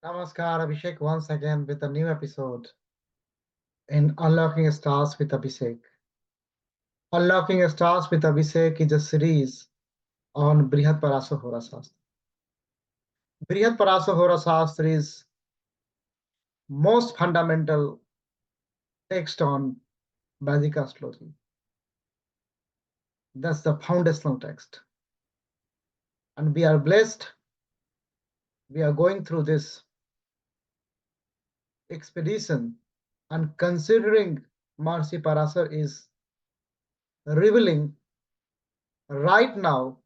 Namaskar, Abhishek, once again with a new episode in Unlocking Stars with Abhishek. Unlocking Stars with Abhishek is a series on Brihat Hora Shastra. Brihat Hora Shastra is most fundamental text on Vedic astrology. That's the foundational text. And we are blessed. We are going through this expedition and considering Maharishi Parashar is revealing right now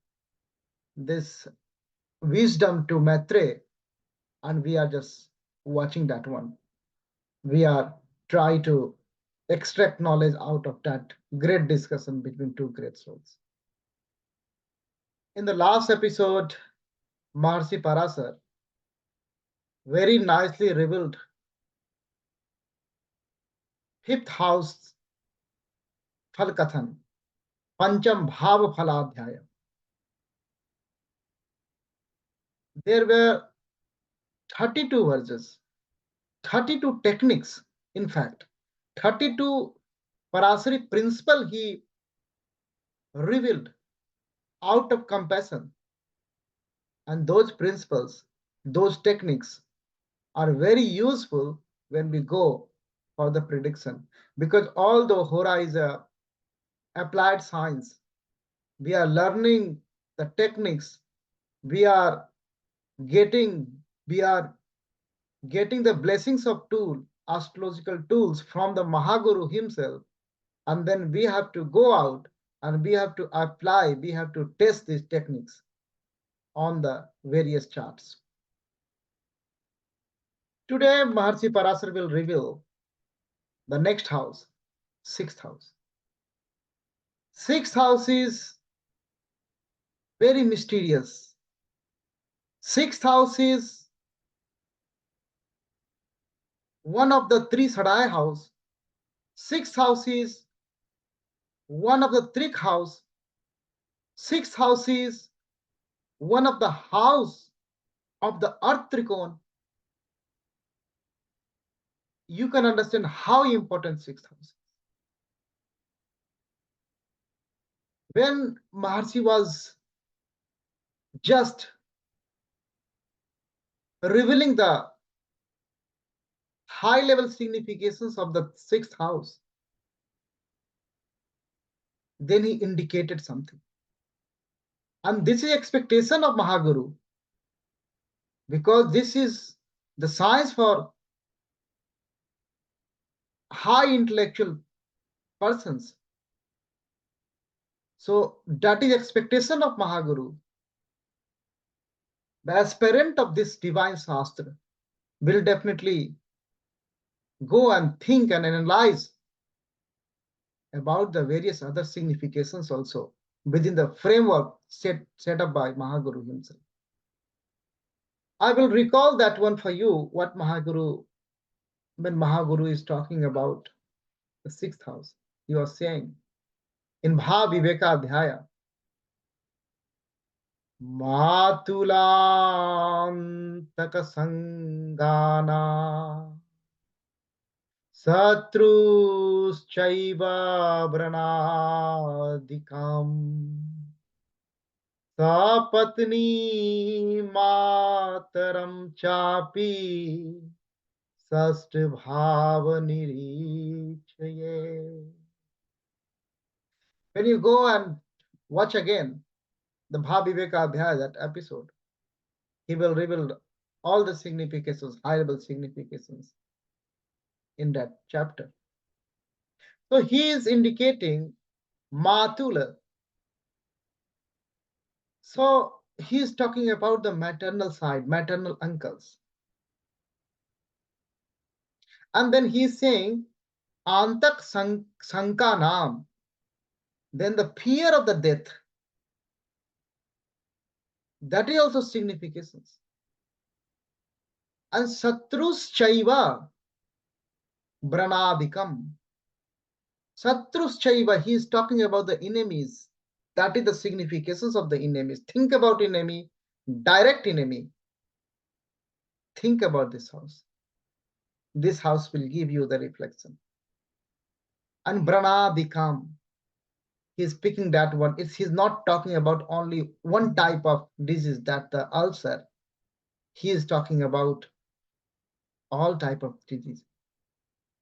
this wisdom to Maitre, and we are just watching that one. We are trying to extract knowledge out of that great discussion between two great souls. In the last episode, Maharishi Parasar very nicely revealed fifth house Phalkathan, Pancham Bhav Phaladhyaya. There were 32 verses, 32 techniques, in fact, 32 Parasari principle he revealed out of compassion. And those principles, those techniques are very useful when we go for the prediction. Because although Hora is a applied science, we are learning the techniques, we are getting we are getting the blessings of astrological tools from the Mahaguru himself, and then we have to go out and we have to apply, we have to test these techniques on the various charts. Today, Maharshi Parasar will reveal the next house, sixth house. Sixth house is very mysterious. Sixth house is one of the three Sadai house. Sixth house is one of the Trik house. Sixth house is one of the house of the earth Trikon. You can understand how important sixth house is. When Maharshi was just revealing the high level significations of the sixth house, then he indicated something. And this is expectation of Mahaguru, because this is the science for high intellectual persons. So that is expectation of Mahaguru. The aspirant of this divine Shastra will definitely go and think and analyze about the various other significations also within the framework set up by Mahaguru himself. I will recall that one for you, what Mahaguru, when Mahaguru is talking about the sixth house, he was saying in Bha Viveka Adhyaya, Matulantaka Sangana Satruschaiva Branadikam Sapatni Mataram Chapi Shastra Bhav Nirichaye. When you go and watch again the Bhaviveka Adhyaya, that episode, he will reveal all the significations, high level significations in that chapter. So he is indicating Matula. So he is talking about the maternal side, maternal uncles. And then he is saying Antak Sankanam, then the fear of the death. That is also significations. And Satrus Chaiva Branadikam. Satrus Chaiva, he is talking about the enemies. That is the significations of the enemies. Think about enemy, direct enemy. think about this house. This house will give you the reflection. And Branadikam, he's picking that one. He's not talking about only one type of disease, that the ulcer. He is talking about all type of disease.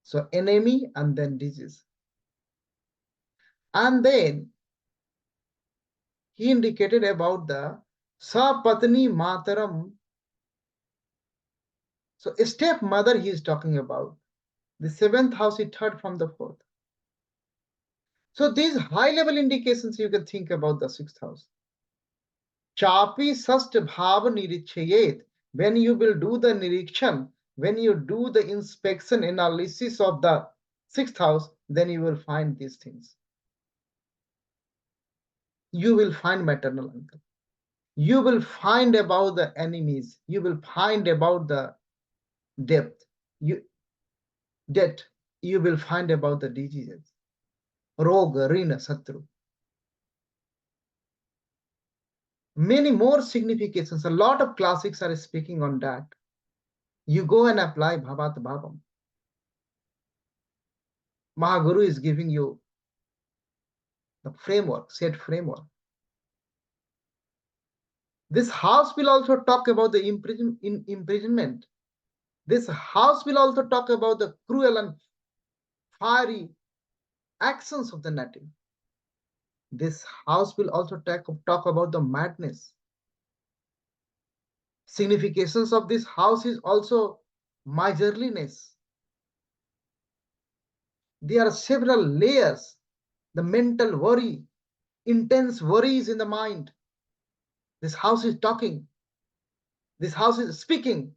So enemy and then disease. And then he indicated about the Sapatni Mataram. So a stepmother he is talking about. The seventh house he third from the fourth. So these high level indications you can think about the sixth house. Chapi Shashtam Bhav Nirichayet. When you will do the nirikshan, when you do the inspection analysis of the sixth house, then you will find these things. You will find maternal uncle. You will find about the enemies. You will find about the debt. You will find about the diseases. Roga, Rina, Satru. Many more significations. A lot of classics are speaking on that. You go and apply Bhavat Bhavam. Mahaguru is giving you the framework, set framework. This house will also talk about the imprisonment. This house will also talk about the cruel and fiery actions of the native. This house will also talk about the madness. Significations of this house is also miserliness. There are several layers. The mental worry, intense worries in the mind. This house is talking. This house is speaking.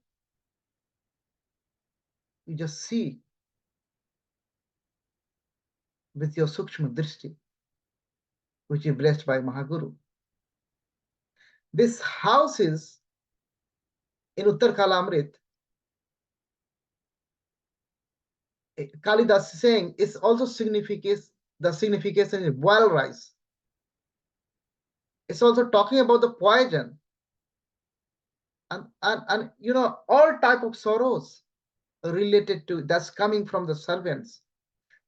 You just see with your Sukshma Drishti, which is blessed by Mahaguru. This house is in Uttar Kalamrit. Kalidas is saying it's also significates the signification is boiled rice. It's also talking about the poison and you know all type of sorrows related to that's coming from the servants.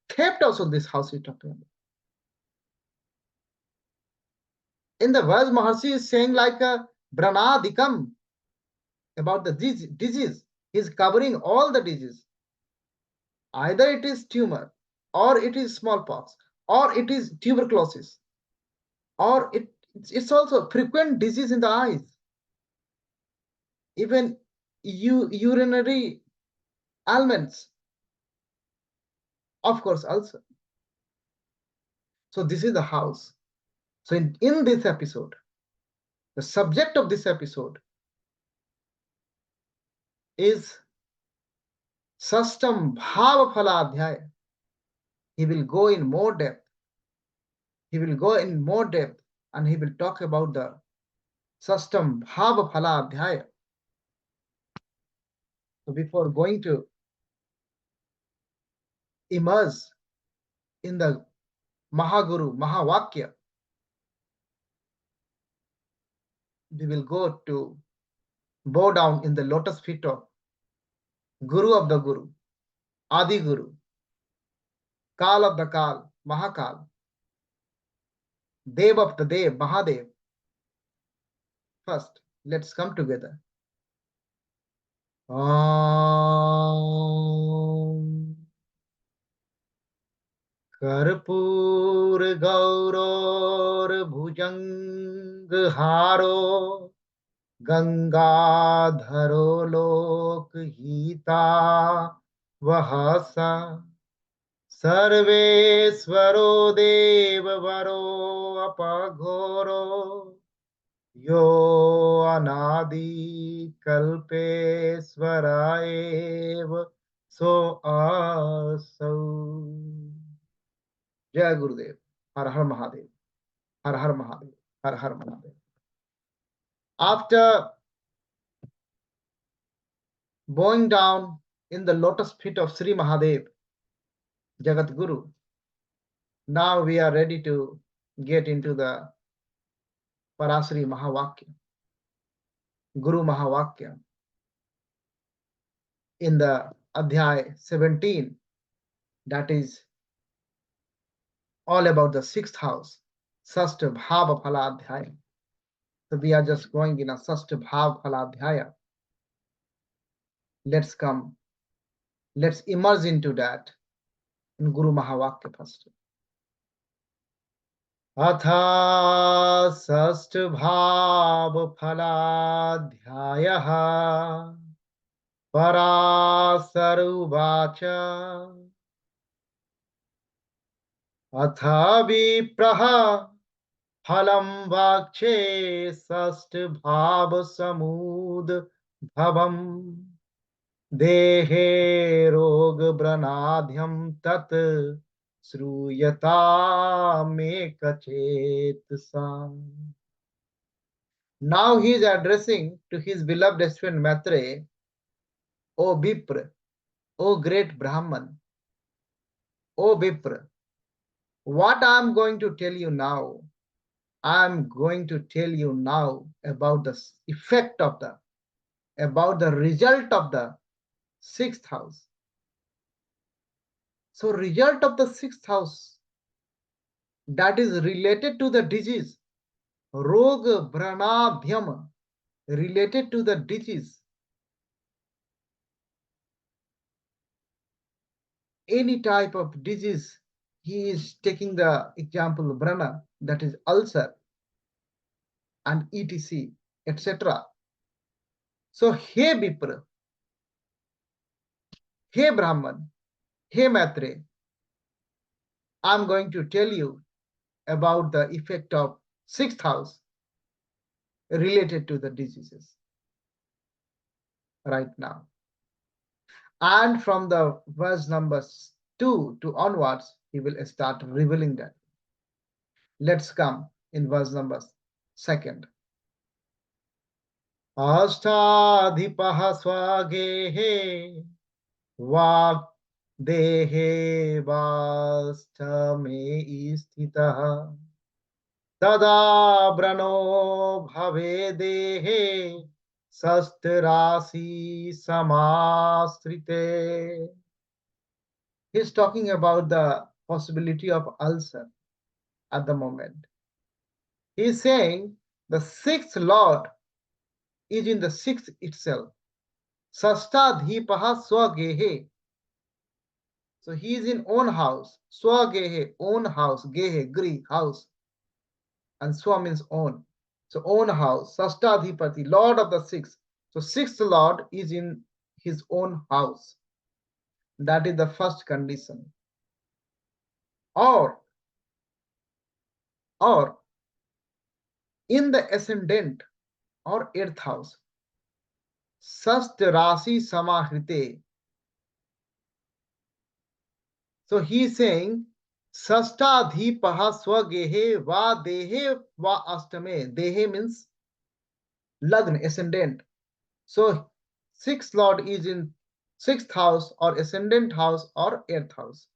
Theft also this house is talking about. In the verse, Maharshi is saying like a Branadikam about the disease. He's covering all the disease. Either it is tumor, or it is smallpox, or it is tuberculosis, or it's also frequent disease in the eyes. Even urinary ailments, of course, also. So this is the house. So in this episode, the subject of this episode is Shashtam Bhav Phaladhyaya. He will go in more depth. He will go in more depth and he will talk about the Shashtam Bhav Phaladhyaya. So before going to immerse in the Mahaguru, Mahavakya, we will go to bow down in the lotus feet of Guru of the Guru, Adi Guru, Kal of the Kal, Mahakal, Dev of the Dev, Mahadev. First, let's come together. Om Karpur Gauror Bhujang Haro Gangadharo Lok Hita Vahasa Sarvesvaro Devavaro Apaghoro Yo Anadi Kalpesvaraev So Aso. Jai Gurudev. Har Har Mahadev. Har Har Mahadev. Har Har Mahadev. After bowing down in the lotus feet of Sri Mahadev, Jagat Guru, now we are ready to get into the Parashara Mahavakya, Guru Mahavakya. in the Adhyay 17, that is all about the sixth house, Shashtam Bhav Phaladhyaya. So we are just going in a Shashtam Bhav Phaladhyaya. Let's immerse into that in Guru Mahavakya first. Atha Shashtam Bhav Phaladhyaya Parashara Uvacha Atha Vipraha Phalam Vakshe Shashtam Bhav Samud Bhavam Dehe Rog Branadhyam Tat Sruyata Me Kachet. Now he is addressing to his beloved student Maitre, O Vipra, O great Brahman, O Vipra, what I am going to tell you now, I am going to tell you now about the effect of about the result of the sixth house. So result of the sixth house that is related to the disease, Rog Branadhyam, related to the disease. Any type of disease, he is taking the example of Brana, that is ulcer and etc. etc. So, hey Vipra, hey Brahman, hey Maitre, I'm going to tell you about the effect of sixth house related to the diseases right now. And from the verse number 2 to onwards, he will start revealing that. Let's come in verse number 2. Ashtadhipaha swagehe vak dehe vastame isthitaha tada brano bhave dehe sastrasi samasrite. He's talking about the possibility of ulcer at the moment. He's saying the sixth Lord is in the sixth itself. Sastadhipaha swagehe. So he is in own house. Swagehe, own house. Gehe, gri, house. And swa means own. So own house. Sastadhipati, Lord of the sixth. So sixth Lord is in his own house. That is the first condition. Or in the ascendant or eighth house. Sastrasi samahrite. So he is saying Sastadhipaha swagehe va dehe va astame. Dehe means lagna, ascendant. So sixth lord is in sixth house or ascendant house or eighth house.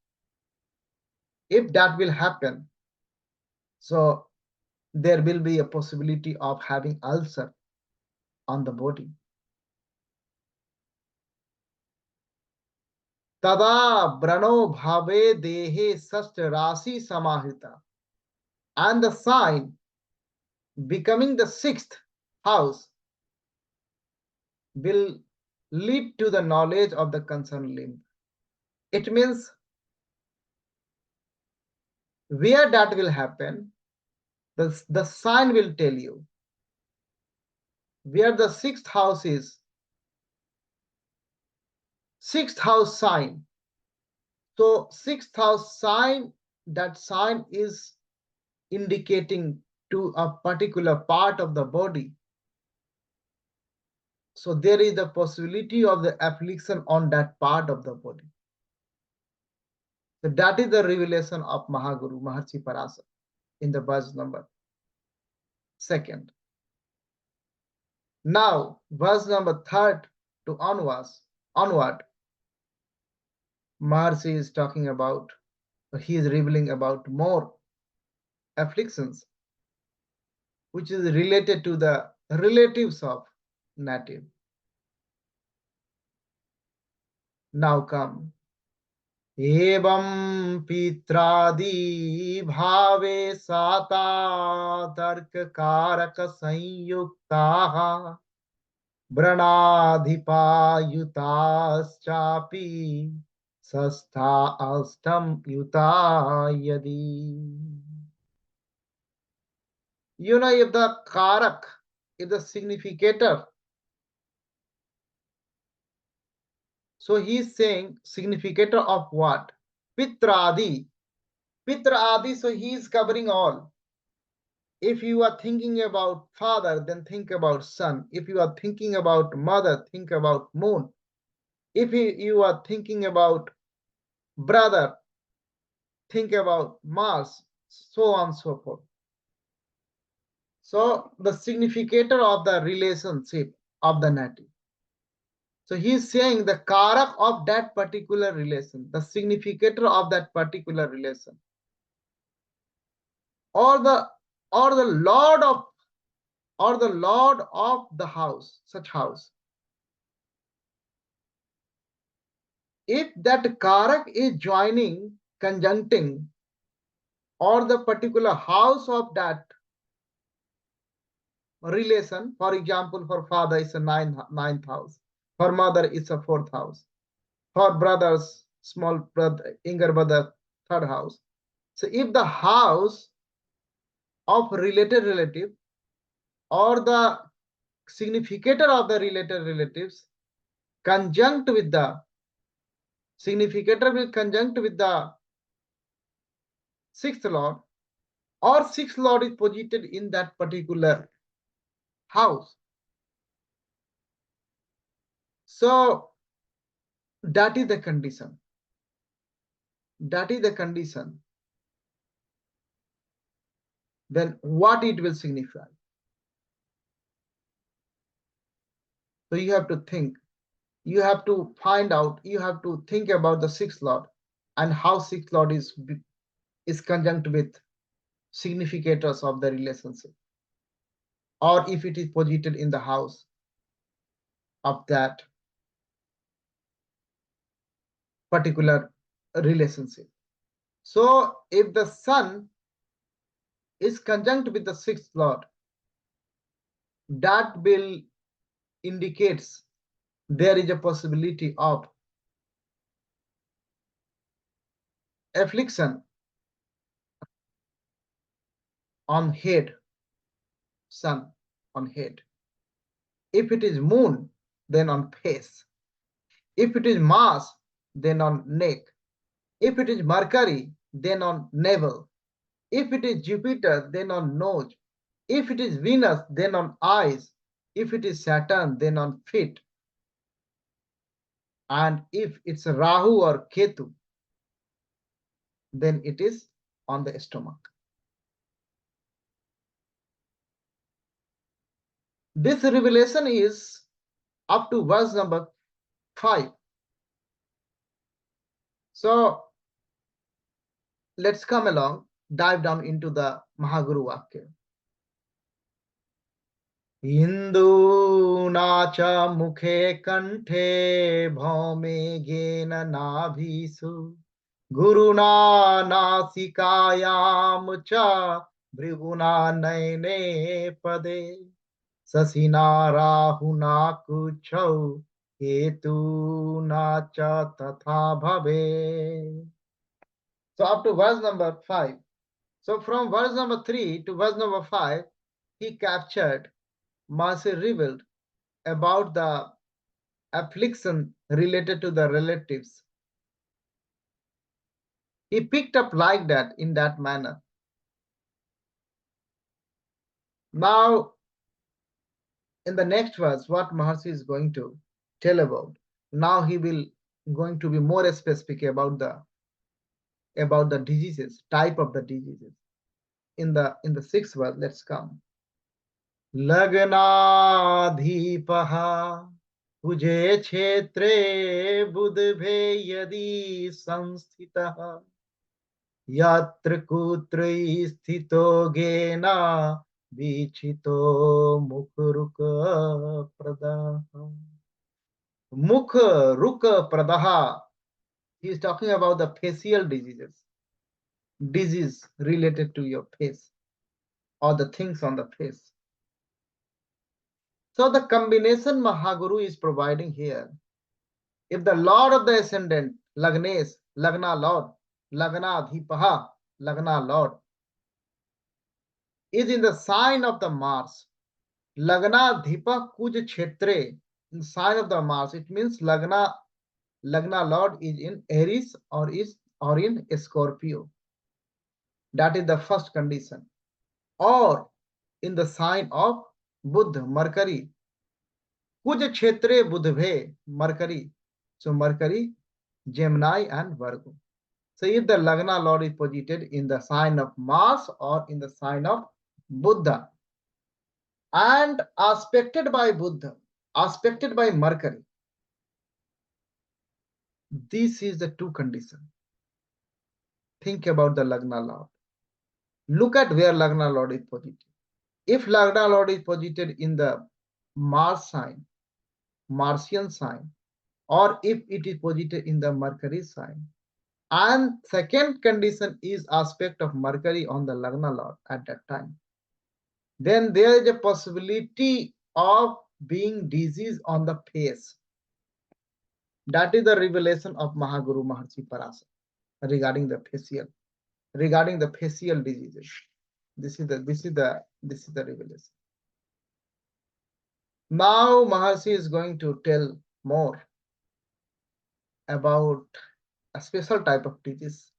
If that will happen, so there will be a possibility of having ulcer on the body. Tada brano bhave dehe sastra rasi samahita. And the sign becoming the sixth house will lead to the knowledge of the concerned limb. It means where that will happen, the sign will tell you. Where the sixth house is, sixth house sign. So sixth house sign, that sign is indicating to a particular part of the body. So there is the possibility of the affliction on that part of the body. So that is the revelation of Mahaguru, Maharshi Parashara, in the verse number 2. Now, verse number 3 to onward, Maharshi is talking about, he is revealing about more afflictions, which is related to the relatives of native. Now come. एवं पित्रादि भावे साता तर्क कारक संयुक्ताः व्रणाधिपायुताश्चापि षष्ठा अष्टम युता यदि. You know, if the karak is the significator, so he is saying significator of what? Pitradi. Pitradi, so he is covering all. If you are thinking about father, then think about son. If you are thinking about mother, think about moon. If you are thinking about brother, think about Mars, so on and so forth. So the significator of the relationship of the native. So he is saying the karak of that particular relation, the significator of that particular relation, or the or the lord of the house, such house. If that karak is joining, conjuncting, or the particular house of that relation, for example, for father is a ninth house, for mother is a fourth house, for brothers, small brother, younger brother, third house. So if the house of related relative or the significator of the related relatives conjunct with the significator will conjunct with the sixth lord, or sixth lord is posited in that particular house. So that is the condition. That is the condition. Then what it will signify? So you have to think. You have to find out. You have to think about the sixth lord and how sixth lord is conjunct with significators of the relationship, or if it is posited in the house of that particular relationship. So if the sun is conjunct with the sixth lord, that will indicates there is a possibility of affliction on head, sun on head. If it is moon, then on face. If it is Mars, then on neck. If it is Mercury, then on navel. If it is Jupiter, then on nose. If it is Venus, then on eyes. If it is Saturn, then on feet. And if it's Rahu or Ketu, then it is on the stomach. This revelation is up to verse number 5. So let's come along, dive down into the Mahaguru Vakya. Induna cha mukhe kanthe bhaume gena nabhisu guruna nasikayam cha briguna naine pade sasina rahuna kuchau hetu na cha tatha bhave. So up to verse number 5. So from verse number 3 to verse number 5, he captured, Mercy revealed about the affliction related to the relatives. He picked up like that, in that manner. Now, in the next verse, what Mahasi is going to tell about, now he will going to be more specific about the diseases, type of the diseases. In the sixth verse, let's come. Lagnadhipaha Uje क्षेत्रे बुधभे यदि संस्थितः यत्र कुत्र स्थितो गेना वीक्षितो मुखरुक प्रदाः. Mukha, Rukha, Pradaha. He is talking about the facial diseases, disease related to your face or the things on the face. So the combination Mahaguru is providing here. If the Lord of the Ascendant, Lagnes, Lagna Lord, Lagna Dhipaha, Lagna Lord, is in the sign of the Mars, Lagna Dhipa Kuj Kshetre, in sign of the Mars, it means Lagna Lord is in Aries or in Scorpio. That is the first condition. Or in the sign of Buddha, Mercury. Kuj Kshetre Buddhve, Mercury. So Mercury, Gemini and Virgo. So if the Lagna Lord is posited in the sign of Mars or in the sign of Buddha and aspected by Buddha, aspected by Mercury, this is the two conditions. Think about the Lagna Lord. Look at where Lagna Lord is posited. If Lagna Lord is posited in the Mars sign, Martian sign, or if it is posited in the Mercury sign, and second condition is aspect of Mercury on the Lagna Lord at that time, then there is a possibility of being disease on the face. That is the revelation of Mahaguru Maharshi Parashara regarding the facial diseases. This is the revelation. Now Maharshi is going to tell more about a special type of disease.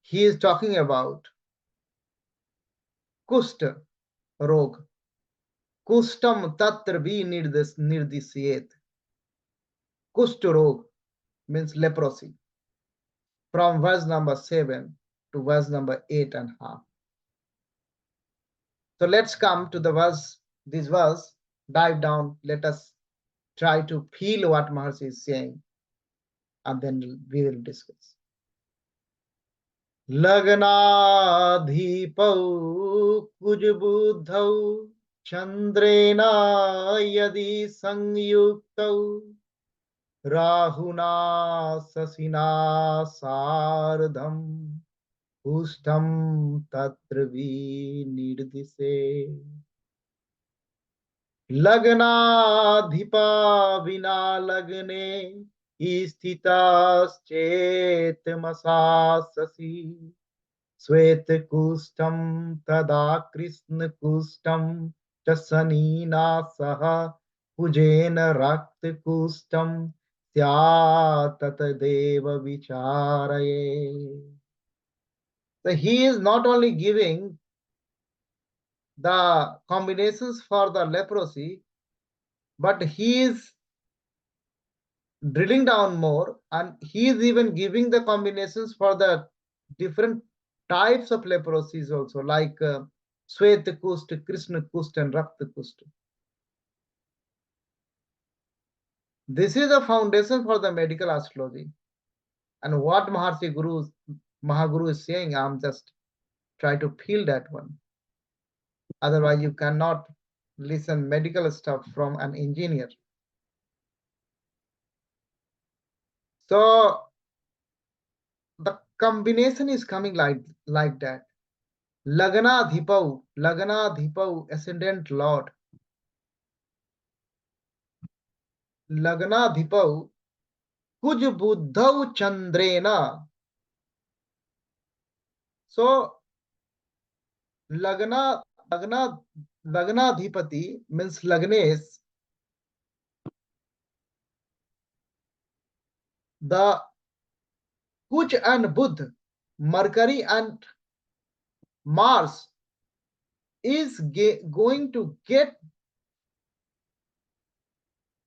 He is talking about Kushta Rog. Kushtam Tatra Vi Nirdisyet. Kushta Rog means leprosy. From verse number 7 to verse number 8.5. So let's come to the verse, this verse, dive down. Let us try to feel what Maharshi is saying, and then we will discuss. Lagnadhipau kujbuddhau chandrena yadi sangyuktau rahuna sasina sardham Ustam tatravi nirdise Lagnadhipa vina lagne Isthitas chetmasasasi Svet kustam tada krishna kustam Tasanina saha Pujena rakt kustam Syatata vicharaye. So he is not only giving the combinations for the leprosy, but he is drilling down more, and he is even giving the combinations for the different types of leprosies also, like Swet Kust, Krishna Kust, and Rakt Kust. This is the foundation for the medical astrology. And what Mahaguru is saying, I'm just try to feel that one. Otherwise, you cannot listen medical stuff from an engineer. So the combination is coming like that. Lagna Dhipau, ascendant Lord. Lagna Dhipau, Kuj Buddhau Chandrena. So Lagna Dhipati means Lagnes. The Kuj and Buddha, Mercury and Mars is going to get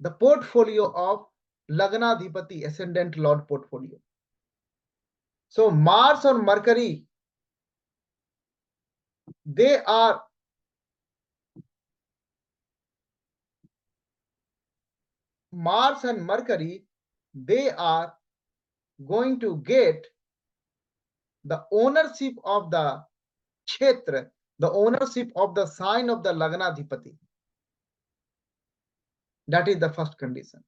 the portfolio of Lagnadhipati, ascendant Lord portfolio. So Mars or Mercury, they are Mars and Mercury, they are going to get the ownership of the Kshetra, the ownership of the sign of the Lagnadhipati. That is the first condition.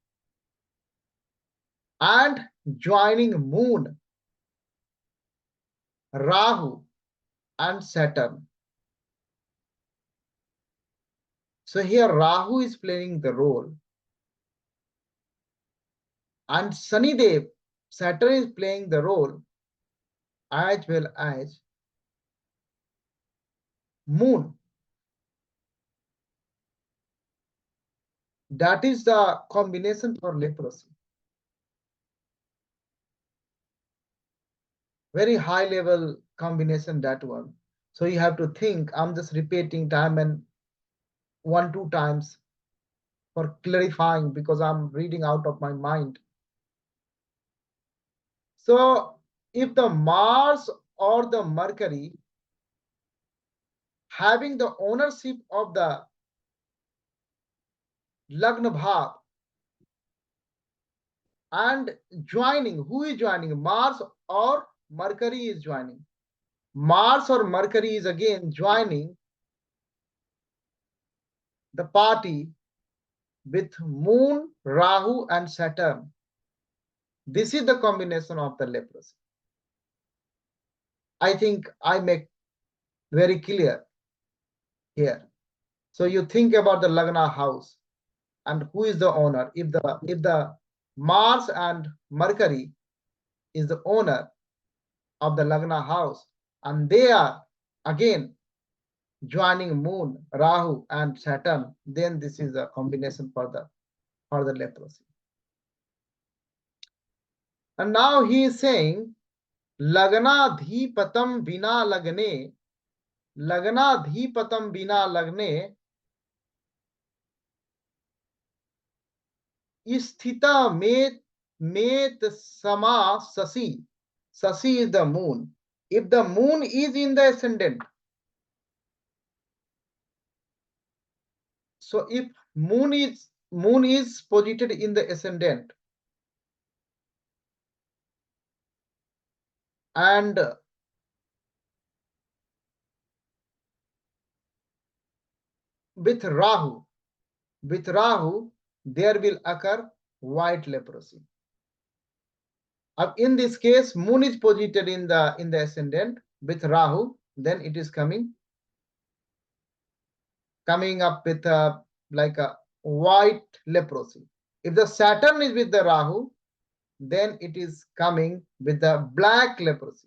And joining Moon, Rahu, and Saturn. So here Rahu is playing the role, and Shanidev, Saturn is playing the role, as well as Moon. That is the combination for leprosy. Very high level combination, that one. So you have to think, I'm just repeating time and 1-2 times for clarifying, because I'm reading out of my mind. So if the Mars or the Mercury having the ownership of the Lagna Bhav and joining, who is joining? Mars or Mercury is joining. Mars or Mercury is again joining the party with Moon, Rahu, and Saturn. This is the combination of the leprosy. I think I make very clear here. So you think about the Lagna house and who is the owner. If the Mars and Mercury is the owner of the Lagna house, and they are again joining Moon, Rahu, and Saturn, then this is a combination for the leprosy. And now he is saying, Lagna dhipatam bina lagne, Lagna dhipatam bina lagne, Isthita met sama sasi. Sasi is the moon. If the moon is in the ascendant, so if moon is posited in the ascendant, and with Rahu, there will occur white leprosy. In this case, moon is posited in the ascendant with Rahu, then it is coming up with like a white leprosy. If the Saturn is with the Rahu, then it is coming with the black leprosy.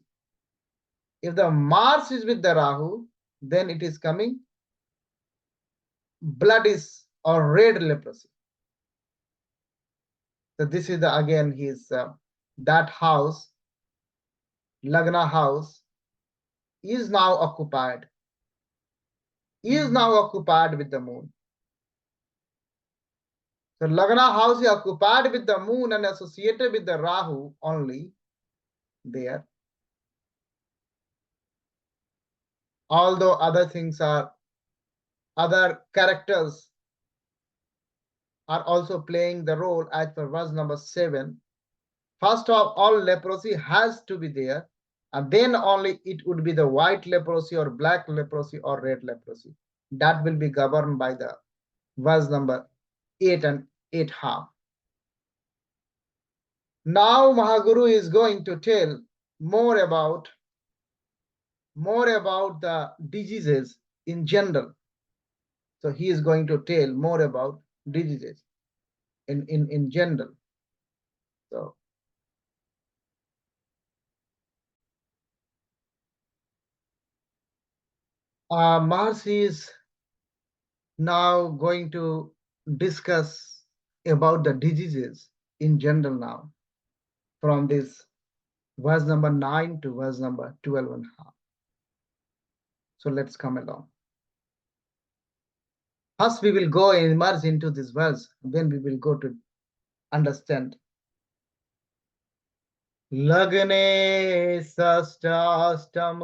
If the Mars is with the Rahu, then it is coming bloodish or red leprosy. So this is again his that house, Lagna house, is now occupied with the moon. So Lagna house is occupied with the moon and associated with the Rahu only there. Although other characters are also playing the role as per verse number 7. First of all, leprosy has to be there, and then only it would be the white leprosy or black leprosy or red leprosy. That will be governed by the verse number 8 and 8.5. Now Mahaguru is going to tell more about the diseases in general. So he is going to tell more about diseases in general. So Mars is now going to discuss about the diseases in general now, from this verse number 9 to verse number 12.5. So let's come along. First, we will go and immerse into this verse, then we will go to understand. Lagne sashtam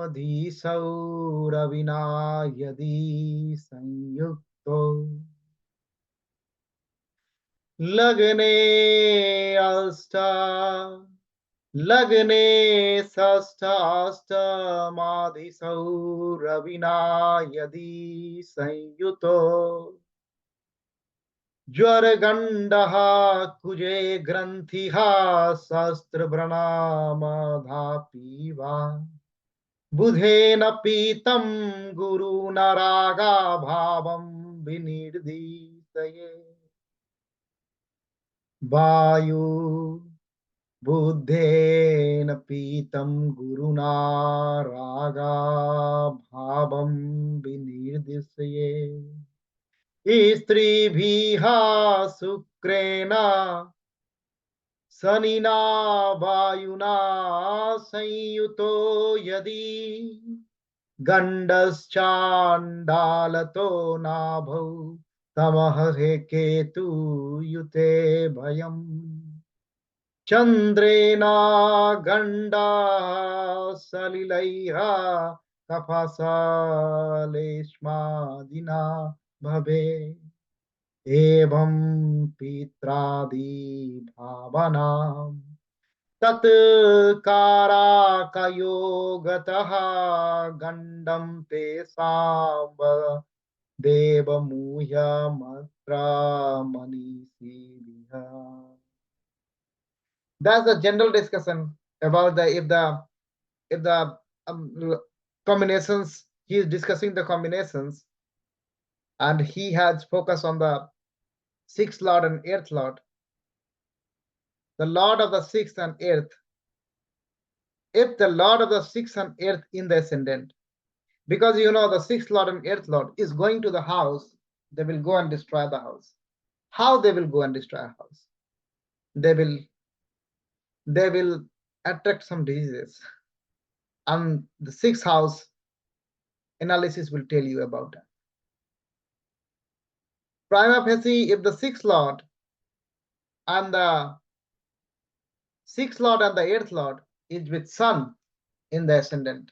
ravina yadi sanyukto Lagne asta Lagne sashtamadhisau ravina yadi sanyuto Jwargandaha kuje granthiha Shastra Dhapiva Budhena Pitam Guru Naraga Bhavam Vinirdisaye Vayu Buddhena Pitam Guruna Raga Bhavam Vinirdisaye Istribhiha Sukrena Sanina Vayuna Sanyuto Yadi Gandaschandalato Nabhau Tamahe Ketu Yute Bhayam Chandrena Ganda Salilaiha Kapasa Dina Bhabe Evam Pitradi Bhavana Tatkara Kayogataha Gandam Te Samba Deva Muhya Matra Manisi Viha. That's the general discussion about the if the combinations. He is discussing the combinations, and he has focused on the sixth lord and eighth lord. The lord of the sixth and eighth. If the lord of the sixth and eighth in the ascendant, because the sixth lord and eighth lord is going to the house, they will go and destroy the house. How they will go and destroy a house? They will attract some diseases, and the sixth house analysis will tell you about that. Prima facie, if the and the sixth lord and the eighth lord is with sun in the ascendant,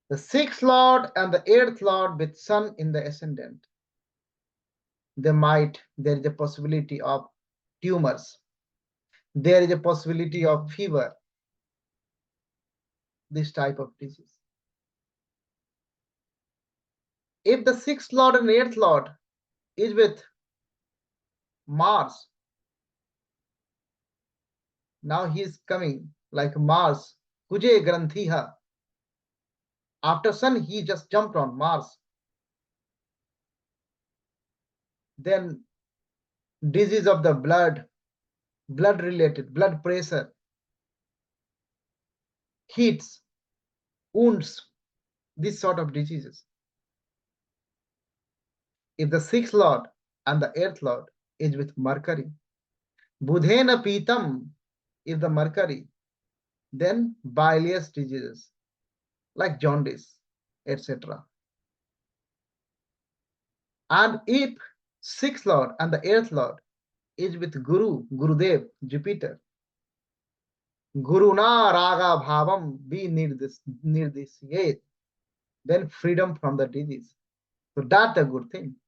the sixth lord and the eighth lord with sun in the ascendant, there is a possibility of tumors, there is a possibility of fever, this type of disease. If the sixth lord and eighth lord is with Mars, now he is coming like Mars, Kuje Granthiha. After Sun, he just jumped on Mars. Then disease of the blood related, blood pressure, heats, wounds, this sort of diseases. If the sixth lord and the eighth lord is with Mercury, Budhena Pitam, if the Mercury, then bilious diseases like jaundice, etc. And if sixth lord and the eighth lord is with Gurudev, Jupiter, Guruna Raga Bhavam be Nirdisye, then freedom from the disease. So that's a good thing,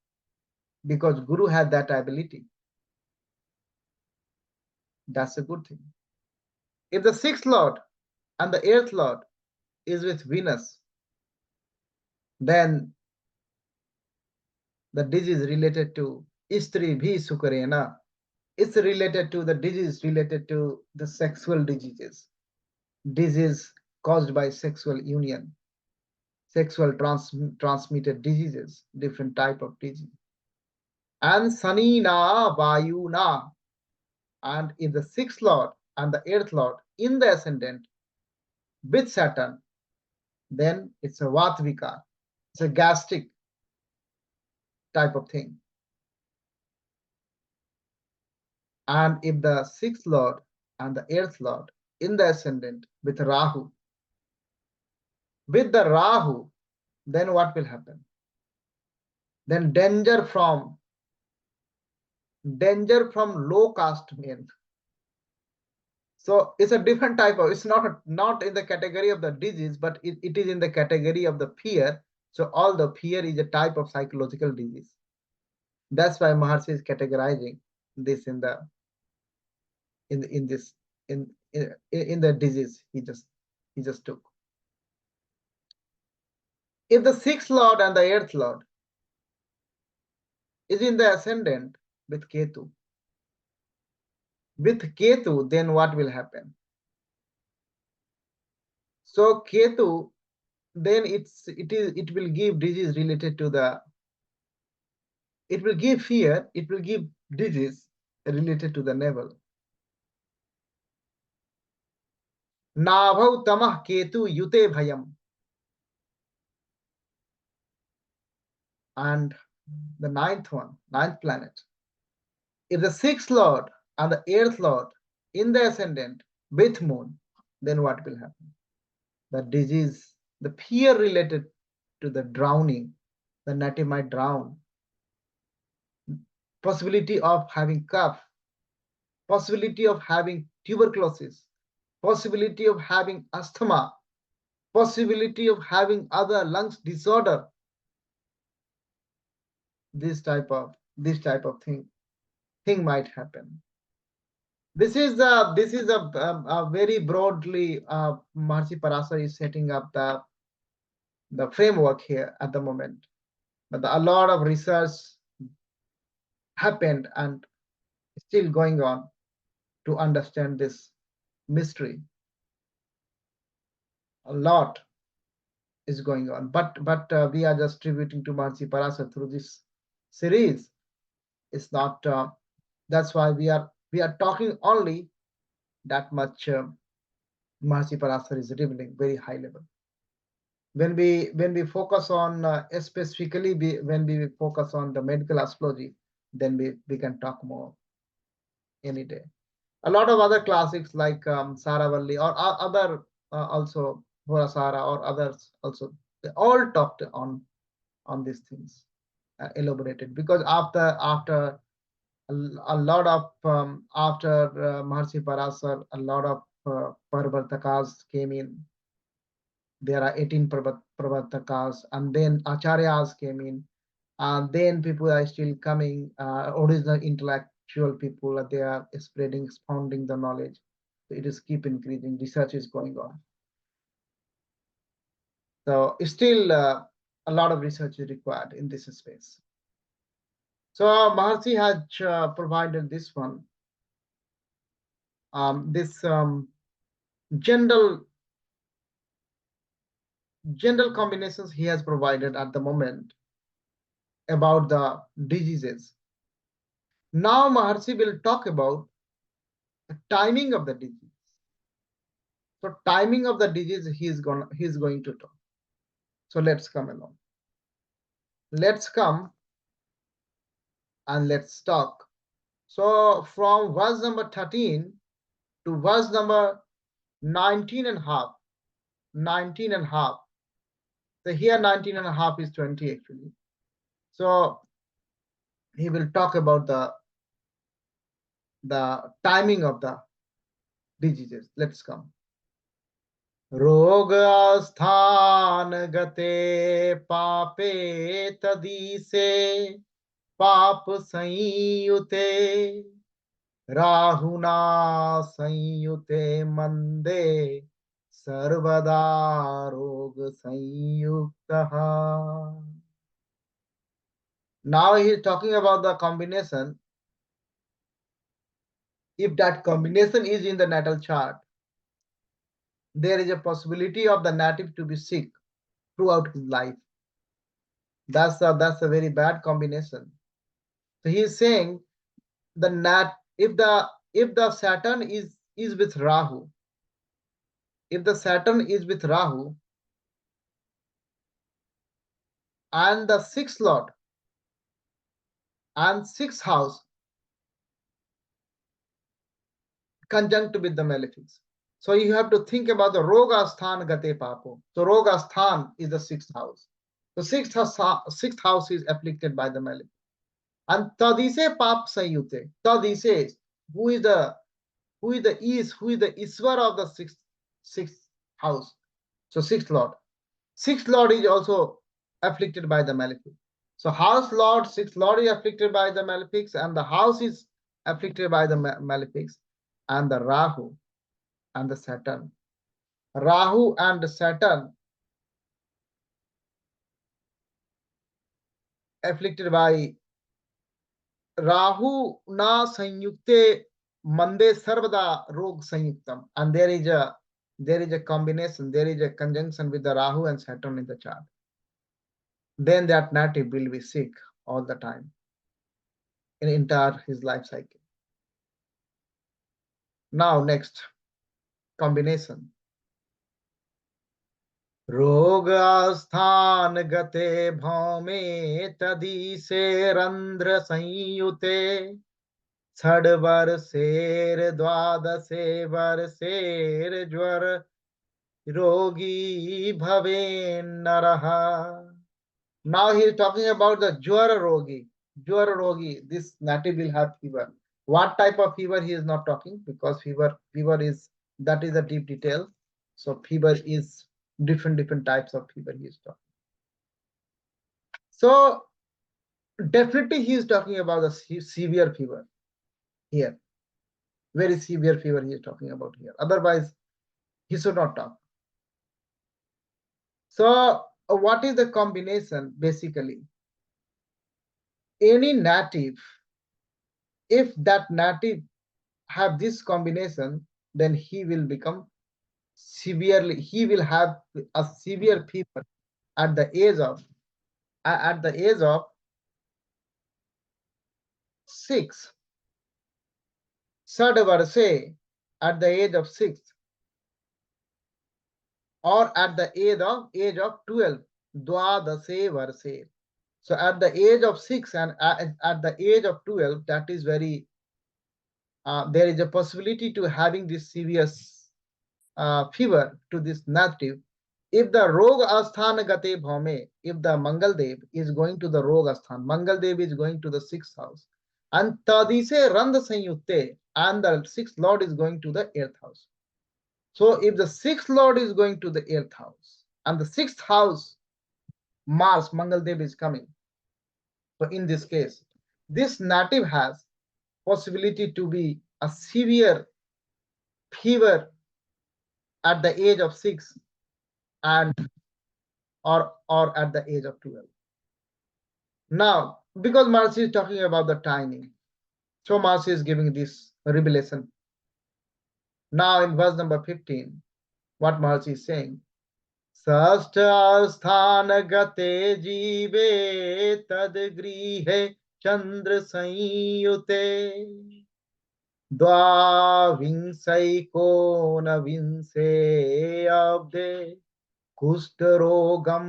because Guru had that ability. That's a good thing. If the sixth lord and the eighth lord is with Venus, then the disease related to Istri Bhi Sukarena, it's related to the disease related to the sexual diseases, disease caused by sexual union, sexual transmitted diseases, different type of disease. And Sanina Vayuna, and if the sixth lord and the eighth lord in the ascendant with Saturn, then it's a Vatvika, it's a gastric type of thing. And if the sixth lord and the eighth lord in the ascendant with Rahu, then what will happen? Then danger from low caste men. So it's a different type of, it's not in the category of the disease, but it is in the category of the fear. So all the fear is a type of psychological disease. That's why Maharshi is categorizing this in the disease he just took. If the sixth lord and the eighth lord is in the ascendant with Ketu. With Ketu, then what will happen? So Ketu, then it will give disease related to the, it will give fear, it will give disease related to the navel. Nabhav tamah Ketu yute bhayam. And the ninth planet. If the sixth lord and the eighth lord in the ascendant with moon, then what will happen? The disease, the fear related to the drowning, the native might drown, possibility of having cough, possibility of having tuberculosis, possibility of having asthma, possibility of having other lungs disorder, this type of thing might happen. This is a very broadly Maharishi Parashara is setting up the framework here at the moment, but a lot of research happened and still going on to understand this mystery. A lot is going on, but we are just tributing to Maharishi Parashara through this series. It's not. That's why we are talking only that much. Maharishi Parashara is revealing very high level. When we focus on specifically when we focus on the medical astrology, then we can talk more any day. A lot of other classics like Saravalli or other also Horasara or others also, they all talked on these things, elaborated, because after a lot of after Maharishi Parasar, a lot of Parvartakas came in. There are 18 Pravartakas, and then Acharyas came in, and then people are still coming, original intellectual people, they are spreading, expounding the knowledge. So it is keep increasing, research is going on. So still a lot of research is required in this space. So Maharishi has provided this one, this general combinations he has provided at the moment about the diseases. Now Maharishi will talk about the timing of the disease. So timing of the disease he's going to talk. So let's come along. Let's come and let's talk. So from verse number 13 to verse number 19 and half. So here 19 and a half is 20 actually. So he will talk about the timing of the diseases. Let's come. रोग स्थान गते पापे तदीसे पाप संयुते राहुना संयुते मंदे सर्वदा रोग संयुक्तः. Now he is talking about the combination. If that combination is in the natal chart, there is a possibility of the native to be sick throughout his life. That's a very bad combination. So he is saying if the Saturn is with Rahu, if the Saturn is with Rahu and the sixth lord and sixth house conjunct with the malefics. So you have to think about the Roga Sthan Gate Papo. So Roga Sthan is the sixth house. The sixth house is afflicted by the malefic. And Tadise Pap Sayute. Tadise, who is the Iswar of the sixth house. So sixth lord. Sixth lord is also afflicted by the malefic. So house lord, sixth lord is afflicted by the malefics, and the house is afflicted by the malefics, and the Rahu and the Saturn. Rahu and the Saturn afflicted by Rahu na sanyukte mande sarvada rog sanyuktam. And there is a combination, there is a conjunction with the Rahu and Saturn in the chart. Then that native will be sick all the time in entire his life cycle. Now next combination. रोग स्थान गते भौमे तदी से रंध्र संयुते छड़ वर्षेर द्वादशे वर्षेर ज्वर रोगी भवे नरः. Now he is talking about the Jwara Rogi. Jwara Rogi, this native will have fever. What type of fever he is not talking, because fever is, that is a deep detail. So fever is different types of fever he is talking. So definitely he is talking about the severe fever here. Very severe fever he is talking about here. Otherwise, he should not talk. So what is the combination basically? Any native, if that native have this combination, then he will become severely, he will have a severe fever at the age of 6. Say at the age of 6, or at the age of 12. Dwadase varse. So at the age of 6 and at the age of 12, that is very there is a possibility to having this serious fever to this native. If the Rog Asthan Gate Bhaume, if the Mangal Dev is going to the Rog Asthan, Mangal Dev is going to the 6th house, and Tadise Rand Sanyutte, and the 6th Lord is going to the 8th house. So if the 6th Lord is going to the 8th house, and the 6th house, Mars, Mangal Dev is coming. So in this case, this native has possibility to be a severe fever at the age of 6 and or at the age of 12. Now, because Marcy is talking about the timing, so Marcy is giving this revelation. Now in verse number 15, what Marcy is saying, Shashtam gate jive tad grihe chandra sanyute द्वाविंशै कोनविंशे abde kushtarogam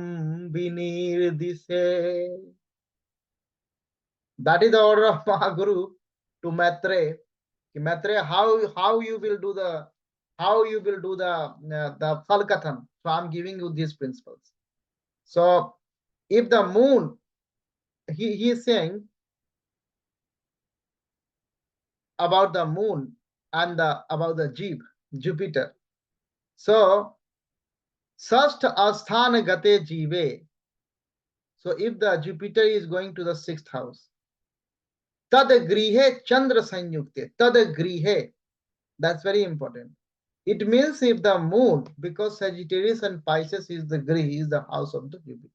vinirdiše. That is the order of Mahaguru to Maitre. Maitre, how you will do the Falkathan. So I'm giving you these principles. So if the moon, he is saying about the moon and about the Jupiter. So Sast Asthana Gate Jive. So if the Jupiter is going to the 6th house, Tad Grihe Chandra Sanyukte. Tad Grihe. That's very important. It means if the moon, because Sagittarius and Pisces is the Grihi, is the house of the Jupiter.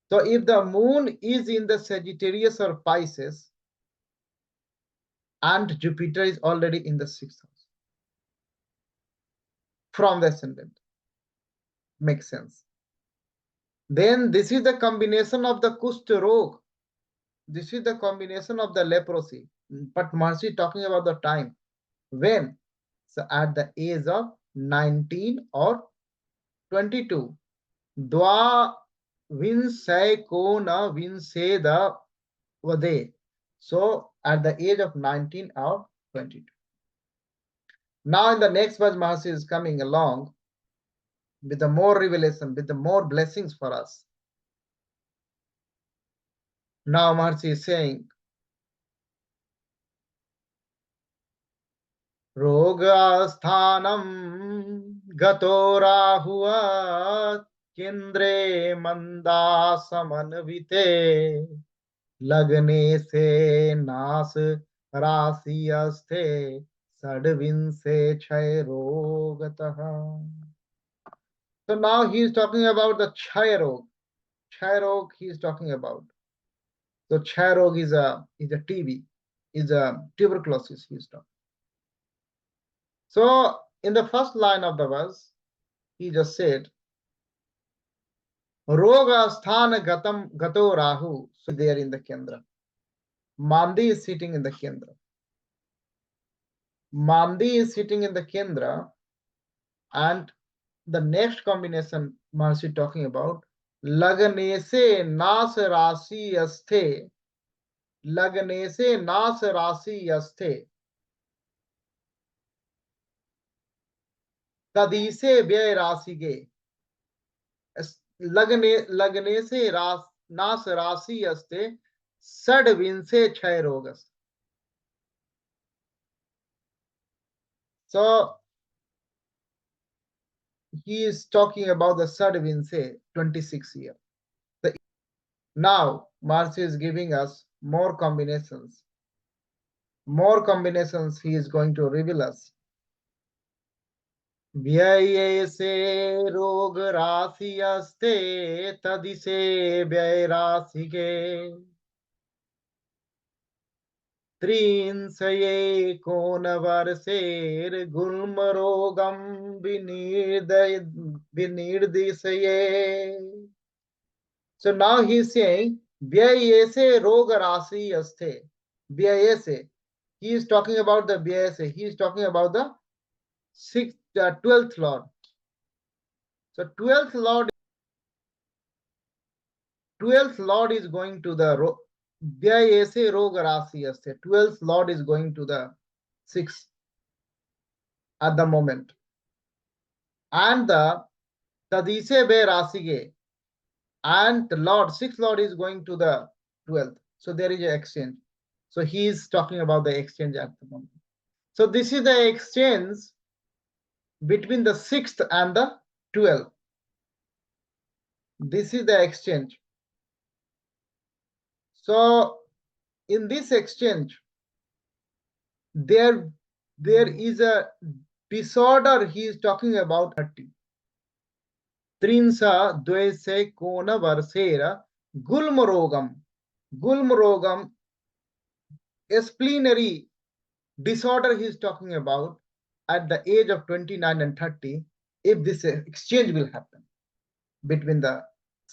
So if the moon is in the Sagittarius or Pisces, and Jupiter is already in the 6th house from the ascendant, makes sense. Then this is the combination of the Kushta Rog. This is the combination of the leprosy. But Mercy talking about the time. When? So at the age of 19 or 22. Dwa vinsay kona vinseda vade. So at the age of 19 or 22. Now in the next verse, Mahasi is coming along with the more revelation, with the more blessings for us. Now Mahasi is saying, Rogasthanam gato rahua kendre mandasamanvite लग्ने से नास राशि अस्थे षड्विंशे क्षय रोगतः. So now he is talking about the Chaya Rog. Chaya Rog he is talking about. So Chai Rog is a TB, is a tuberculosis he is talking. So in the first line of the verse, he just said, Roga sthana gato rahu. So there in the Kendra. Mandi is sitting in the Kendra. Mandi is sitting in the Kendra, and the next combination Mahasi talking about, Lagane se nas rasi asthe. Lagane se nas rasi asthe. Tadise vyay rasi ge. लगने से नास राशि अस्ते षड विंशे क्षय रोगस. So he is talking about the षड विंशे 26 year. Now Marcy is giving us more combinations. More combinations he is going to reveal us. व्यय से रोग राशि अस्ते तदिसे व्यय राशि के त्रिंशये कोनवर्षेर गुल्मरोगं विनिर्दिशये. So now he is saying vyayese roga rasi asthe. Vyayese. He is talking about the vyayese. He is talking about the 12th Lord. So 12th Lord is going to the vyayese roga rasi asthe. 12th Lord is going to the 6th at the moment. And the Tadise be rasige. And the Lord, 6th Lord is going to the 12th. So there is an exchange. So he is talking about the exchange at the moment. So this is the exchange between the 6th and the 12th. This is the exchange. So in this exchange, there is a disorder he is talking about. 30. Trinsa dvese kona varsera gulmarogam. Gulmarogam, a splenary disorder he is talking about at the age of 29 and 30, if this exchange will happen between the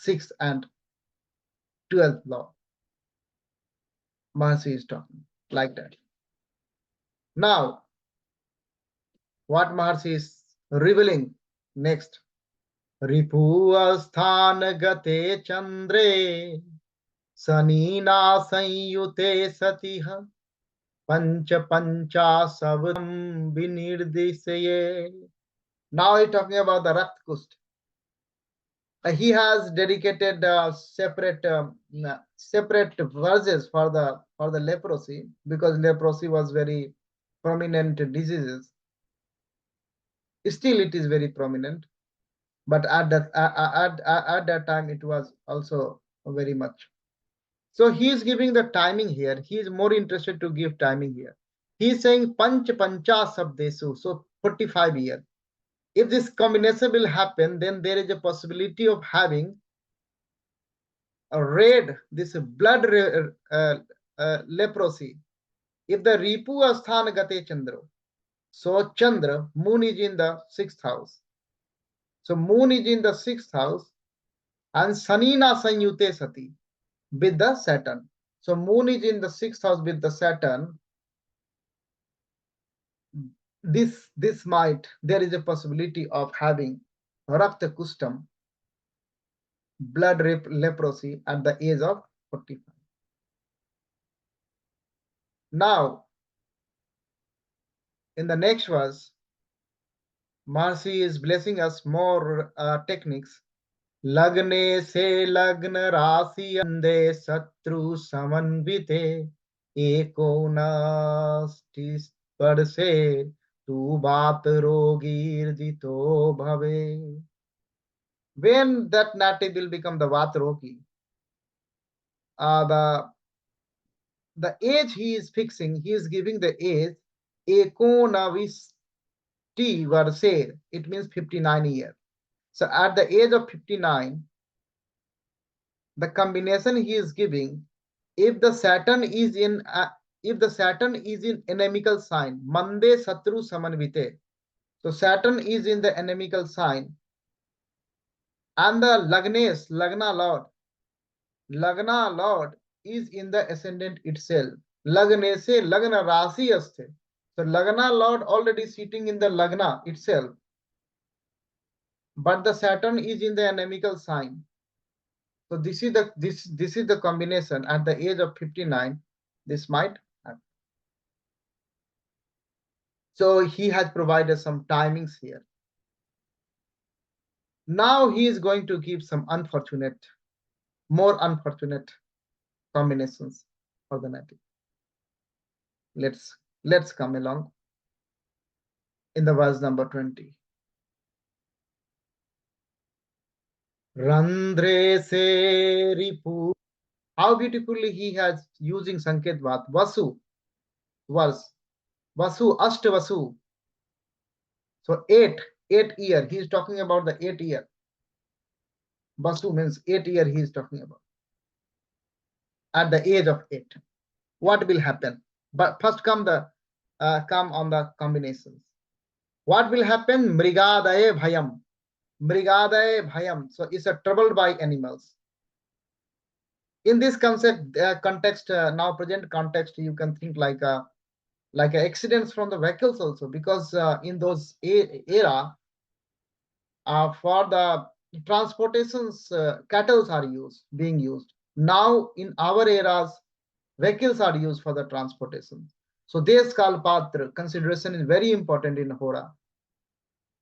6th and 12th law. Mahasi is talking like that. Now, what Mahasi is revealing next? Ripu asthan gate chandre sanina sanyute satiha pancha pancha savram vinirdisaye. Now he's talking about the Rakt Kust. He has dedicated separate verses for the leprosy, because leprosy was very prominent diseases. Still, it is very prominent, but at that time it was also very much. So he is giving the timing here. He is more interested to give timing here. He is saying panch pancha sabdesu, so 45 years. If this combination will happen, then there is a possibility of having a red, this blood leprosy. If the Ripu Asthana Gate Chandra, so Chandra, moon is in the 6th house. So moon is in the 6th house, and Sanina Sanyute Sati with the Saturn. So moon is in the 6th house with the Saturn. This might, there is a possibility of having Rakta Kustam, blood leprosy at the age of 45. Now, in the next verse, Mahasi is blessing us more techniques. Lagne se lagna rasi ande satru samanvite eko nastis padse tu baat rogir jito bhave. When that native will become the vat rogi, the age he is fixing, he is giving the age ekonavisti varse. It means 59 years. So at the age of 59, the combination he is giving If the Saturn is in inimical sign, Mande Satru Samanvite. So Saturn is in the inimical sign, and the Lagna Lord is in the ascendant itself. Lagna se Lagna Rasi aste. So Lagna Lord already sitting in the Lagna itself, but the Saturn is in the inimical sign. So this is the combination at the age of 59. This might happen. So he has provided some timings here. Now he is going to give some more unfortunate combinations for the native. Let's come along in the verse number 20. Randre se ripu. How beautifully he has using Sanket Vat. Vasu verse. Vasu, Ashtavasu. So eight year. He is talking about the 8 year. Vasu means 8 year he is talking about. At the age of 8. What will happen? But first come on the combinations. What will happen? Mrigadaye bhayam. Mrigadaye bhayam. So it's a troubled by animals. In this context, now present context, you can think like accidents from the vehicles also, because in those era, for the transportations, cattle are being used. Now in our eras, vehicles are used for the transportation. So this kalpatra consideration is very important in Hora.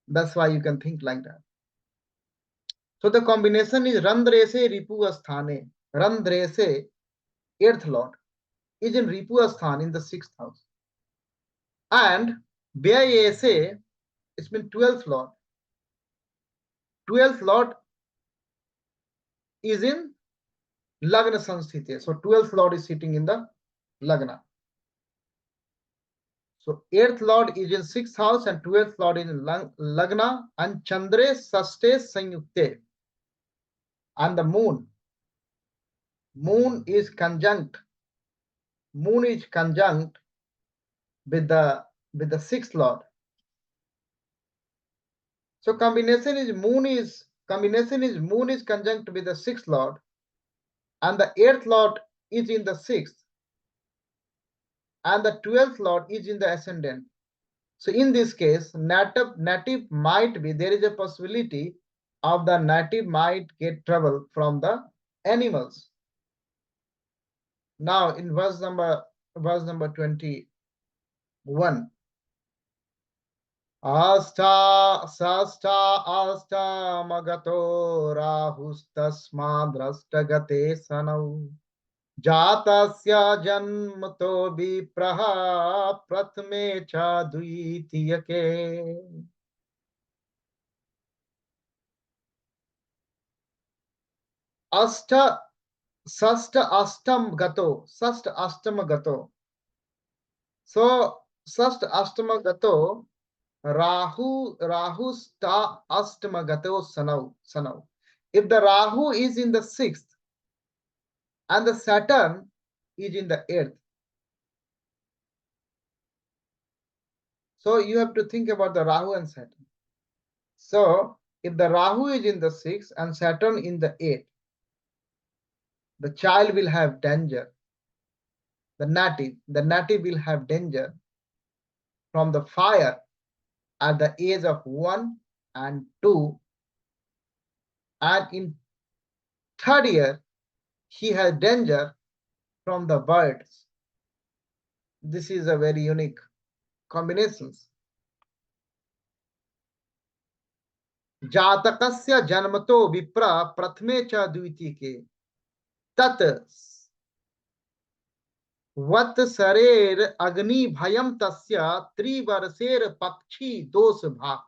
That's why you can think like that. So the combination is Randrese Ripu Asthane. Randrese, 8th Lord, is in Ripu Asthan in the 6th house. And Vyayese, it's been 12th Lord. 12th Lord is in Lagna Sanstite. So 12th Lord is sitting in the Lagna. So 8th Lord is in 6th house and 12th Lord is in Lagna, and Chandre Saste Sanyukte. And the moon is conjunct. Moon is conjunct with the 6th Lord. So combination is moon is conjunct with the 6th Lord, and the 8th Lord is in the 6th, and the 12th Lord is in the ascendant. So in this case, native might be, there is a possibility of the native might get trouble from the animals. Now in verse number 21. Asta magato rahustasmadrastagate sanau. Jatasya janmato vipraha prathme cha dvitiyake. Sasta astam gato. So sasta astama gato, Rahu sta astama gato sanau. If the Rahu is in the 6th and the Saturn is in the 8th, so you have to think about the Rahu and Saturn. So if the Rahu is in the 6th and Saturn in the 8th, the child will have danger. The native will have danger from the fire at the age of 1 and 2, and in 3rd year he has danger from the birds. This is a very unique combinations. Jatakasya janmato vipra prathme cha dvitike tat vat sarer agni bhayam tasya trivarser pakshi dos bhak.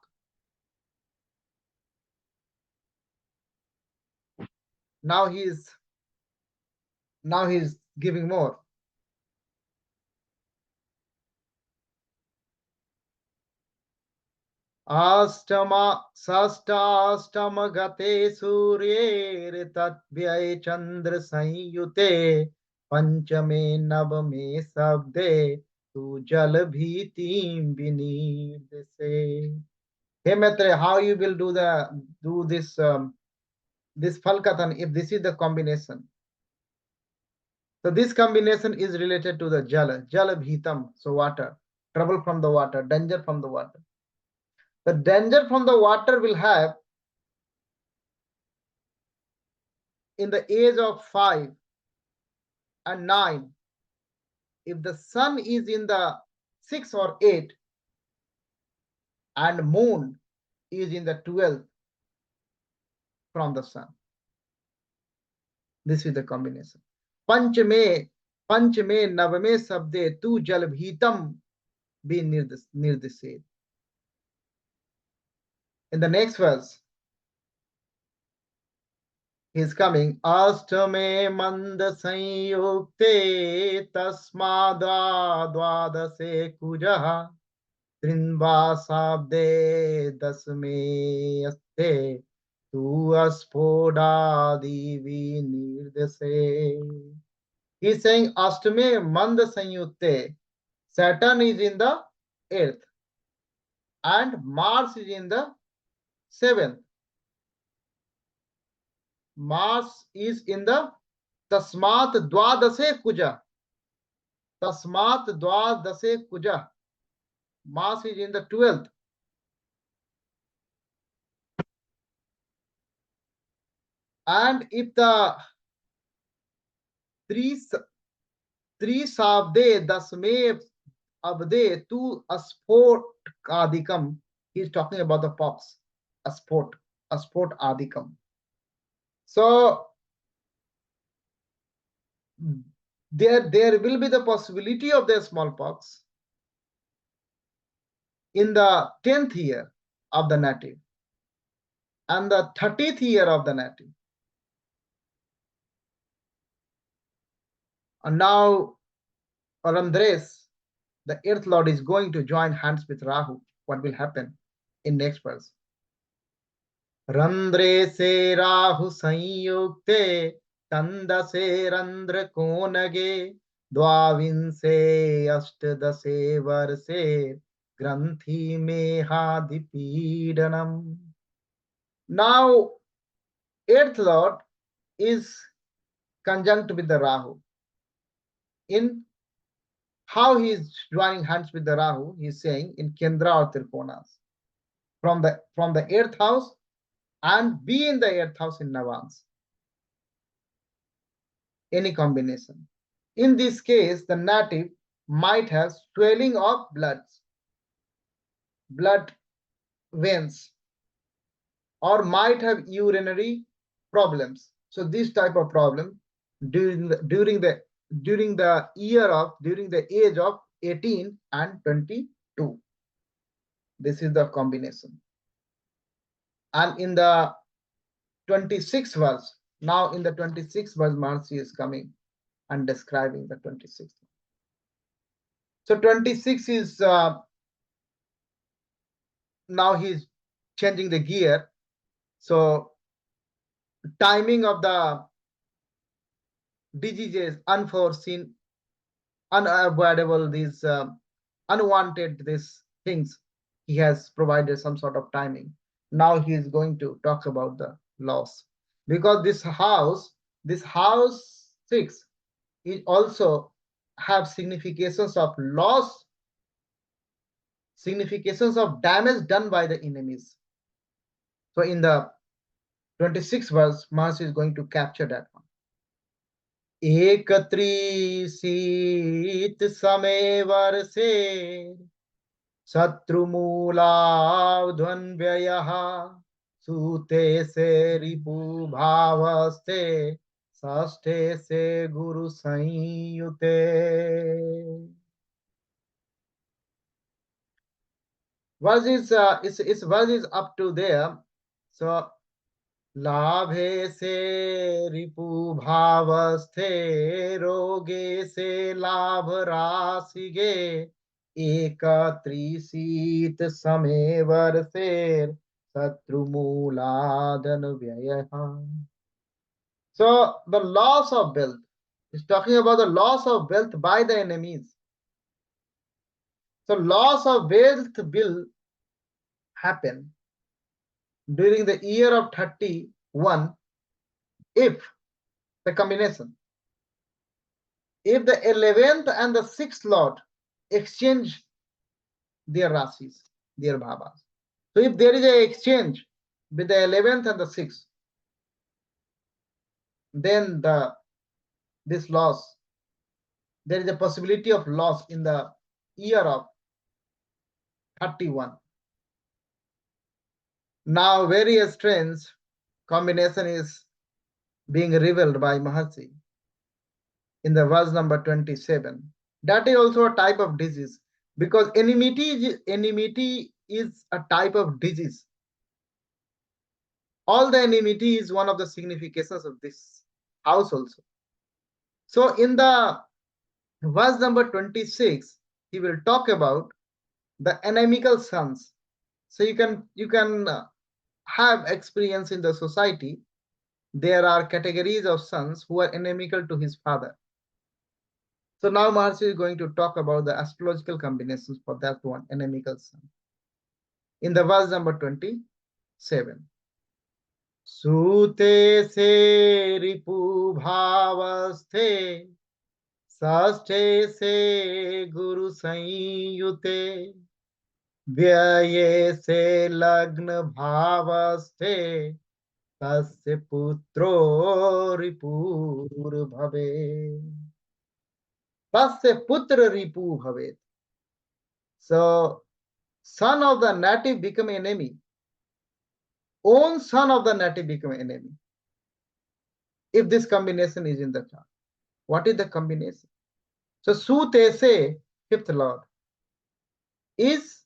Now he is giving more. Sastama gate suryer tatvyaye chandra sanyute पंचमे नवमे शब्दे तू jal bhitim vineed se. Hey Maitre, how you will do this falkatan if this is the combination? So this combination is related to the jala bhitam, so water, trouble from the water, danger from the water. The danger from the water will have in the age of 5 and 9. If the sun is in the 6 or 8 and moon is in the 12th from the sun. This is the combination. Panchame navame sabde tu jal bhitam be nirdiset. In the next verse, he is coming. Astame mand sanyukte tasmada dwadase kujaha trinva sabde dasme aste tu aspoda divi nirdase. He is saying Astame mand sanyukte. Saturn is in the 8th and Mars is in the 7th. Mars is in the Tasmat Dwadase Kuja. Tasmat Dwadase Kuja. Mars is in the 12th. And if the three sabde dasme abde tu asport adikam, he is talking about the pox. Asport adikam. So there will be the possibility of the smallpox in the 10th year of the native and the 30th year of the native. And now Randres, the Earth Lord, is going to join hands with Rahu. What will happen in next verse? Randre se Rahu sanyukte tanda se randra konage dvavinse ashtadase varse granthi meha dipidanam. Now Earth Lord is conjunct with the Rahu. In how he is joining hands with the Rahu, he is saying in Kendra or Triconas from the 8th house and be in the 8th house in Navans. Any combination. In this case, the native might have swelling of blood veins, or might have urinary problems. So this type of problem during the age of 18 and 22. This is the combination. And in the 26th verse, now in the 26th verse, Maharishi is coming and describing the 26th. So 26 is now he's changing the gear. So timing of the diseases, unforeseen, unavoidable, these unwanted these things, he has provided some sort of timing. Now he is going to talk about the loss, because this house 6 is also have significations of loss, significations of damage done by the enemies. So in the 26th verse, Maharishi is going to capture that one. एकत्रीसीत समय वर्षे शत्रुमूलाध्वन्व्ययः सूते से रिपु भावस्ते षष्ठे से गुरु संयुते. Verse is verse is up to there. So लाभे से रिपु भावस्थे रोगे से लाभ राशिगे एकत्रीसीत समय वर्षे शत्रुमूलादन व्ययः. So the loss of wealth, He's talking about the loss of wealth by the enemies. So loss of wealth will happen during the year of 31 if the combination, if the 11th and the 6th Lord exchange their rasis, their bhavas. So if there is a exchange with the 11th and the 6th, then this loss, there is a possibility of loss in the year of 31. Now various strange combination is being revealed by Mahasi in the verse number 27. That is also a type of disease, because enmity is a type of disease. All the enmity is one of the significations of this house also. So in the verse number 26, he will talk about the inimical sons. So you can have experience in the society. There are categories of sons who are inimical to his father. So now Maharshi is going to talk about the astrological combinations for that one, inimical son. In the verse number 27. Sute se ripu bhavasthe, sashte se guru sanyute, vyaye se lagna bhavasthe, tasya putro ripur bhave. Tasya putra ripu bhave. So son of the native become enemy. Own son of the native become enemy. If this combination is in the chart. What is the combination? So Sute se, fifth lord, is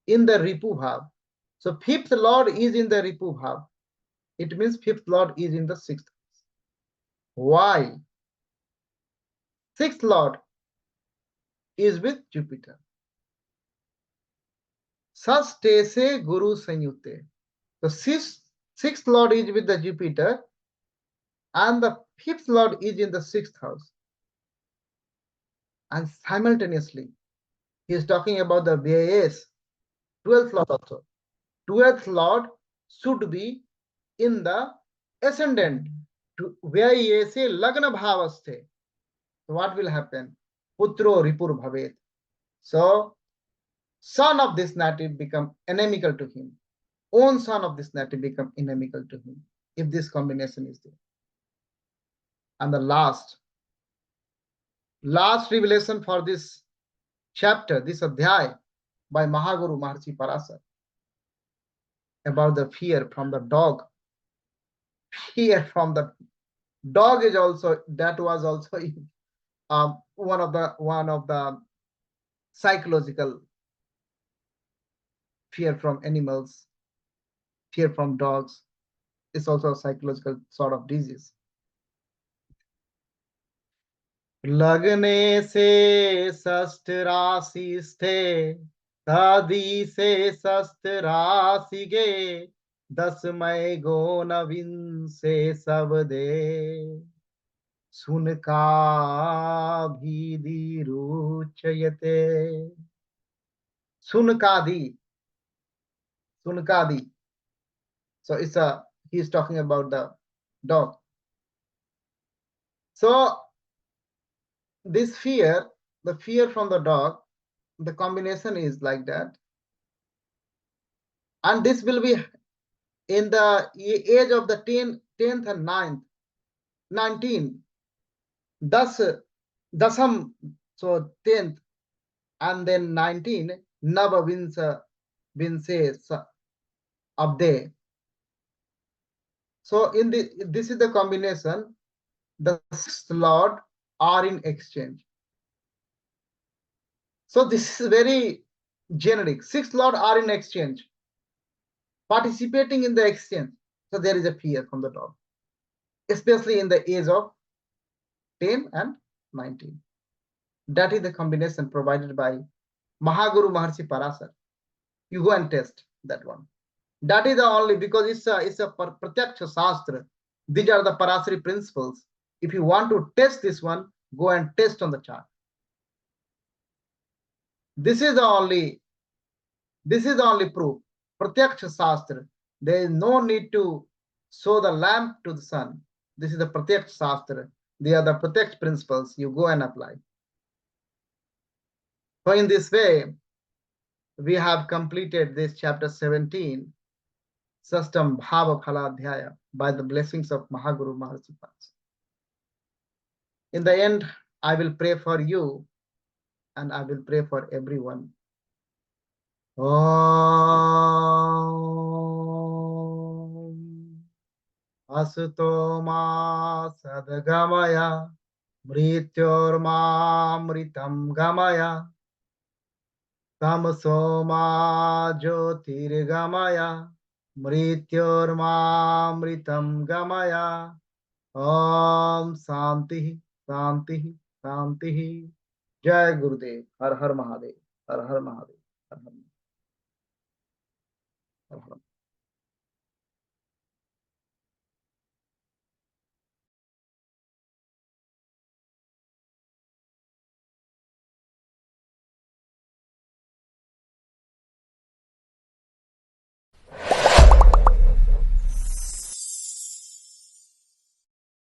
in the Ripu Bhav. So fifth lord is in the Ripu Bhav. It means fifth lord is in the sixth house. Why? Sixth lord is with Jupiter. Saste se Guru Sanyute. The sixth lord is with the Jupiter, and the fifth lord is in the sixth house. And simultaneously, he is talking about the BPHS, 12th lord also. 12th lord should be in the ascendant. BPHS lagna bhavaste. So what will happen? Putro ripur bhavet. So son of this native become inimical to him. Own son of this native become inimical to him, if this combination is there. And the last revelation for this chapter, this adhyay by Mahaguru Maharshi Parashara, about the fear from the dog. Fear from the dog is also, that was also one of the psychological fear from animals. Fear from dogs is also a psychological sort of disease. लगने से षष्ठ राशि स्थे, दादी से षष्ठ राशि गे, 10 मई गो नवीन से सब दे, सुनका भीदी रुचयते. Sunkadi. So he's talking about the dog. So this fear, the fear from the dog, the combination is like that. And this will be in the age of the 10th and 9th, 19. Dasam, so 10th, and then 19, Nava Vinse Abde. So this is the combination. The sixth lord are in exchange. So this is very generic. Sixth lord are in exchange, participating in the exchange. So there is a fear from the dog, especially in the age of 10 and 19. That is the combination provided by Mahaguru Maharshi Parashara. You go and test that one. That is the only, because it's a Pratyaksha Shastra. These are the Parashari principles. If you want to test this one, go and test on the chart. This is the only proof. Pratyaksha Shastra. There is no need to show the lamp to the sun. This is the Pratyaksha Shastra. They are the Pratyaksha principles. You go and apply. So in this way, we have completed this chapter 17, Shashtam Bhav Phaladhyaya, by the blessings of Mahaguru Maharishi. In the end, I will pray for you and I will pray for everyone. Om Asuto Ma Sadgamaya Mrityorma Mritam Gamaya Tamso Ma Jyotirgamaya Mrityorma Mritam Gamaya. Om Shanti Shanti Shanti. Jai Gurudev. Har Har Mahadev. Har Har Mahadev. Har Har Mahadev.